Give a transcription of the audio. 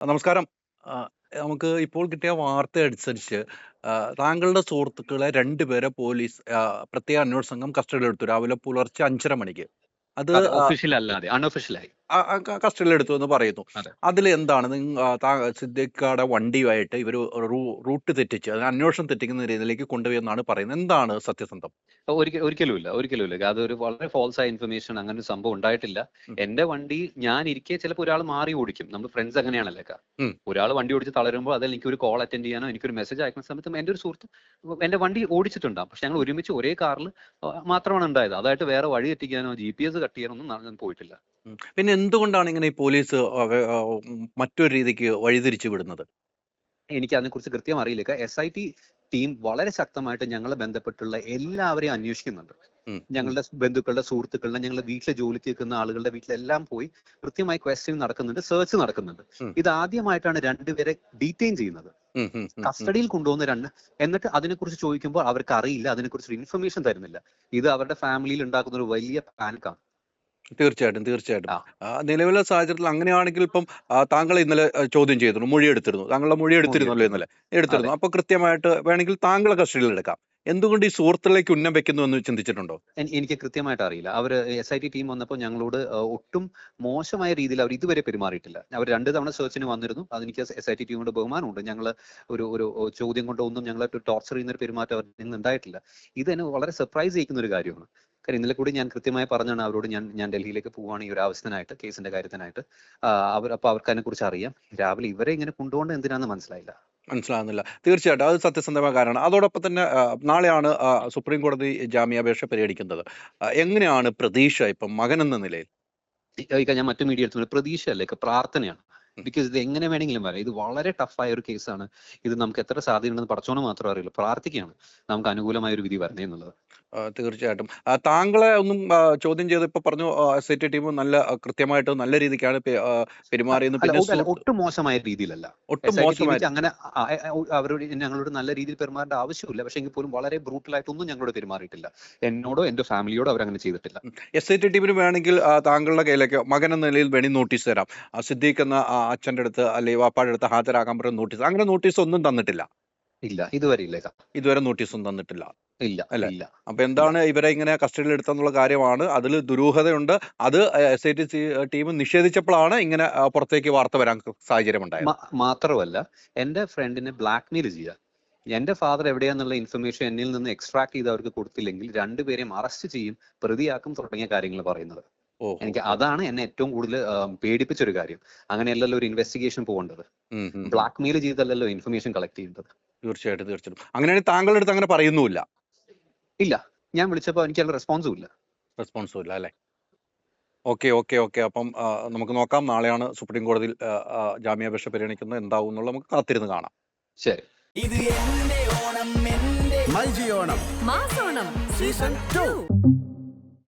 നമസ്കാരം. ആ, നമുക്ക് ഇപ്പോൾ കിട്ടിയ വാർത്ത അനുസരിച്ച് താങ്കളുടെ സുഹൃത്തുക്കളെ 2 പേരെ പോലീസ് പ്രത്യേക അന്വേഷണ സംഘം കസ്റ്റഡിയിലെടുത്തു രാവിലെ പുലർച്ചെ 5:30 മണിക്ക്. അത് അതെ. ഒഫീഷ്യൽ അല്ലാതെ അൺഒഫീഷ്യലായി. കസ്റ്റഡിയിലെടുത്തു എന്ന് പറയുന്നു. അതെ. അതിൽ എന്താണ് സിദ്ദിഖാടെ വണ്ടിയുമായിട്ട് ഇവർ റൂട്ട് തെറ്റിച്ച് അന്വേഷണം തെറ്റിക്കുന്ന രീതിയിലേക്ക് കൊണ്ടുപോയി എന്നാണ് പറയുന്നത്. എന്താണ് സത്യസന്ധം? ഒരിക്കലുമില്ല. അതൊരു വളരെ ഫാൾസ് ആയ ഇൻഫർമേഷൻ. അങ്ങനെ ഒരു സംഭവം ഉണ്ടായിട്ടില്ല. ഉം, എന്റെ വണ്ടി ഞാൻ ഇരിക്കെ ചിലപ്പോൾ ഒരാൾ മാറി ഓടിക്കും. നമ്മൾ ഫ്രണ്ട്സ് അങ്ങനെയാണല്ലോ. ഉം, ഒരാൾ വണ്ടി ഓടിച്ച് തളരുമ്പോൾ അതിൽ എനിക്കൊരു കോൾ അറ്റൻഡ് ചെയ്യാനോ എനിക്കൊരു മെസ്സേജ് അയക്കുന്ന സമയത്തും എന്റെ ഒരു സുഹൃത്ത് എന്റെ വണ്ടി ഓടിച്ചിട്ടുണ്ടാകും. പക്ഷെ ഞങ്ങൾ ഒരുമിച്ച് ഒരേ കാറിൽ മാത്രമാണ് ഉണ്ടായത്. അതായിട്ട് വേറെ വഴി തെറ്റിക്കാനോ GPS കട്ട് ചെയ്യാനോ ഒന്നും ഞാൻ പോയിട്ടില്ല. പിന്നെ എന്തുകൊണ്ടാണ് ഇങ്ങനെ ഈ പോലീസ് മറ്റൊരു രീതിക്ക് വഴിതിരിച്ചു വിടുന്നത്? എനിക്ക് അതിനെക്കുറിച്ച് കൃത്യം അറിയില്ല. SIT ടീം വളരെ ശക്തമായിട്ട് ഞങ്ങളെ ബന്ധപ്പെട്ടുള്ള എല്ലാവരെയും അന്വേഷിക്കുന്നുണ്ട്. ഉം, ഞങ്ങളുടെ ബന്ധുക്കളുടെ, സുഹൃത്തുക്കളുടെ, ഞങ്ങളുടെ വീട്ടിലെ ജോലിക്ക് നിൽക്കുന്ന ആളുകളുടെ വീട്ടിലെല്ലാം പോയി കൃത്യമായി ക്വസ്റ്റ്യൻ നടക്കുന്നുണ്ട്, സെർച്ച് നടക്കുന്നുണ്ട്. ഉം, ഇത് ആദ്യമായിട്ടാണ് രണ്ടുപേരെ ഡീറ്റെയിൻ ചെയ്യുന്നത്, ഉം, ഉം, ഉം, ഉം. കസ്റ്റഡിയിൽ കൊണ്ടുപോകുന്ന എന്നിട്ട് അതിനെക്കുറിച്ച് ചോദിക്കുമ്പോൾ അവർക്ക് അറിയില്ല, അതിനെക്കുറിച്ച് ഇൻഫർമേഷൻ തരുന്നില്ല. ഇത് അവരുടെ ഫാമിലിയിൽ ഉണ്ടാക്കുന്ന ഒരു വലിയ പാനിക്കാണ്. തീർച്ചയായിട്ടും. ആ നിലവിലെ സാഹചര്യത്തിൽ അങ്ങനെയാണെങ്കിൽ ഇപ്പം താങ്കൾ ഇന്നലെ ചോദ്യം ചെയ്തിരുന്നു, മൊഴിയെടുത്തിരുന്നു. താങ്കളുടെ മൊഴി മൊഴി എടുത്തിരുന്നല്ലോ എടുത്തിരുന്നു. ഇന്നലെ. അതെ. എടുത്തിരുന്നു. അപ്പൊ കൃത്യമായിട്ട് വേണമെങ്കിൽ താങ്കളെ കസ്റ്റഡിയിൽ എടുക്കാം. എന്തുകൊണ്ട് ഈ സുഹൃത്തുക്കളിലേക്ക് ഉന്നം വെക്കുന്നു എന്ന് ചിന്തിച്ചിട്ടുണ്ടോ? എനിക്ക് കൃത്യമായിട്ട് അറിയില്ല. അവര് SIT ടീം വന്നപ്പോൾ ഞങ്ങളോട് ഒട്ടും മോശമായ രീതിയിൽ അവർ ഇതുവരെ പെരുമാറിയിട്ടില്ല. അവർ 2 തവണ സെർച്ചിന് വന്നിരുന്നു. അതെനിക്ക് SIT ടീമിനോട് ബഹുമാനമുണ്ട്. ഞങ്ങള് ഒരു ചോദ്യം കൊണ്ടോ ഒന്നും ഞങ്ങളെ ടോർച്ചർ ചെയ്യുന്ന ഒരു പെരുമാറ്റം അവരിൽ നിന്ന് ഉണ്ടായിട്ടില്ല. ഇത് എന്നെ വളരെ സർപ്രൈസ് ചെയ്യിക്കുന്ന ഒരു കാര്യമാണ്. കാര്യം ഇന്നലെ കൂടി ഞാൻ കൃത്യമായി പറഞ്ഞാണ് അവരോട്, ഞാൻ ഡൽഹിയിലേക്ക് പോവുകയാണ് ഈ ഒരു ആവശ്യത്തിനായിട്ട്, കേസിന്റെ കാര്യത്തിനായിട്ട്. അപ്പൊ അവർക്ക് അതിനെ കുറിച്ച് അറിയാം. രാവിലെ ഇവരെ ഇങ്ങനെ കൊണ്ടുപോകേണ്ടത് എന്തിനാന്ന് മനസ്സിലായില്ല. മനസ്സിലാകുന്നില്ല. തീർച്ചയായിട്ടും അത് സത്യസന്ധമായ കാര്യമാണ്. അതോടൊപ്പം തന്നെ നാളെയാണ് സുപ്രീം കോടതി ജാമ്യാപേക്ഷ പരിഗണിക്കുന്നത്. എങ്ങനെയാണ് പ്രതീക്ഷ ഇപ്പം മകൻ എന്ന നിലയിൽ? ഞാൻ മറ്റു മീഡിയ എടുത്തു പ്രതീക്ഷയല്ല, പ്രാർത്ഥനയാണ്. ബിക്കോസ് ഇത് എങ്ങനെ വേണമെങ്കിലും വരാം. ഇത് വളരെ ടഫായ ഒരു കേസാണ്. ഇത് നമുക്ക് എത്ര സാധ്യതയുണ്ടെന്ന് പടച്ചോന് മാത്രം അറിയില്ല. പ്രാർത്ഥിക്കുകയാണ് നമുക്ക് അനുകൂലമായ ഒരു വിധി വരണേ എന്നുള്ളത്. തീർച്ചയായിട്ടും. താങ്കളെ ഒന്നും ചോദ്യം ചെയ്ത് ഇപ്പൊ പറഞ്ഞു SIT ടീം നല്ല കൃത്യമായിട്ട് നല്ല രീതിക്കാണ് പെരുമാറിയെന്ന്. പിന്നെ അല്ല, ഒട്ടും മോശമായ രീതിയിലല്ല. ഒട്ടും SIT മോശമായി ടീമിക്ക് അങ്ങനെ അവരോട് ഞങ്ങളോട് നല്ല രീതിയിൽ പെരുമാറേണ്ട ആവശ്യമില്ല. പക്ഷെ എങ്കിൽ പോലും വളരെ ബ്രൂട്ടലായിട്ടൊന്നും ഞങ്ങളോട് പെരുമാറിയിട്ടില്ല. എന്നോടോ എന്റെ ഫാമിലിയോടോ അവരങ്ങനെ ചെയ്തിട്ടില്ല. SIT ടീമിന് വേണമെങ്കിൽ താങ്കളുടെ കയ്യിലേക്ക് മകൻ എന്ന നിലയിൽ വേണമെങ്കിൽ നോട്ടീസ് തരാം. സിദ്ദീഖ് എന്ന അച്ഛന്റെ അടുത്ത് അല്ലെങ്കിൽ വാപ്പായുടെ അടുത്ത് ഹാജരാക്കാൻ പറയുന്ന നോട്ടീസ്, അങ്ങനെ നോട്ടീസ് ഒന്നും തന്നിട്ടില്ല. ഇല്ല, ഇതുവരെ ഇല്ല. ഇതുവരെ നോട്ടീസും തന്നിട്ടില്ല ഇല്ല അല്ലെ? ഇല്ല അപ്പൊ ഇല്ല. എന്താണ് ഇവരെ ഇങ്ങനെ കസ്റ്റഡിയിൽ എടുത്തെന്നുള്ള കാര്യമാണ്. അതിൽ ദുരൂഹതയുണ്ട്. അത് SIT ടീം നിഷേധിച്ചപ്പോഴാണ് ഇങ്ങനെ പുറത്തേക്ക് വാർത്ത വരാൻ സാഹചര്യം ഉണ്ടായത്. മാത്രമല്ല, എന്റെ ഫ്രണ്ടിനെ ബ്ലാക്ക്മെയിൽ ചെയ്യുക, എന്റെ ഫാദർ എവിടെയാന്നുള്ള ഇൻഫർമേഷൻ എന്നിൽ നിന്ന് എക്സ്ട്രാക്ട് ചെയ്ത് അവർക്ക് കൊടുത്തില്ലെങ്കിൽ രണ്ടുപേരെയും അറസ്റ്റ് ചെയ്യും, പ്രതിയാക്കും തുടങ്ങിയ കാര്യങ്ങൾ പറയുന്നത്. ഓ, എനിക്ക് അതാണ് എന്നെ ഏറ്റവും കൂടുതൽ പേടിപ്പിച്ചൊരു കാര്യം. അങ്ങനെയല്ലല്ലോ ഒരു ഇൻവെസ്റ്റിഗേഷൻ പോകേണ്ടത്. ബ്ലാക്ക്മെയിൽ ചെയ്തല്ലല്ലോ ഇൻഫർമേഷൻ കളക്ട് ചെയ്യേണ്ടത്. തീർച്ചയായിട്ടും. അങ്ങനെയാണെങ്കിൽ താങ്കളുടെ അടുത്ത് അങ്ങനെ പറയുന്നുമില്ല? ഇല്ല, ഞാൻ വിളിച്ചപ്പോൾ എനിക്ക് അതിൽ റെസ്പോൺസും ഇല്ല. റെസ്പോൺസും ഇല്ല അല്ലെ? ഓക്കെ. അപ്പം നമുക്ക് നോക്കാം. നാളെയാണ് സുപ്രീം കോടതിയിൽ ജാമ്യാപേക്ഷ പരിഗണിക്കുന്നത്. എന്താവും എന്നുള്ളത് നമുക്ക് കാത്തിരുന്ന് കാണാം. ശരി. ഇത് എന്റെ ഓണം, എന്റെ മൈജി ഓണം മാസോണം സീസൺ 2.